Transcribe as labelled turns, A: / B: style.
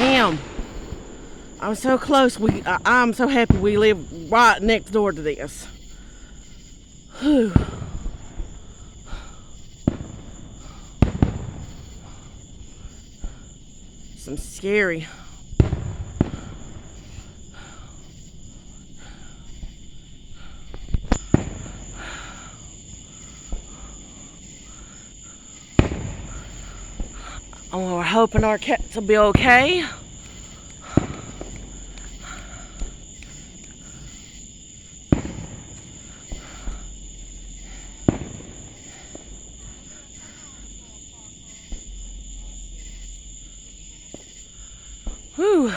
A: Him. I'm so close. I'm so happy we live right next door to this. Whew. Some scary. Oh, we're hoping our cats will be okay. Whew.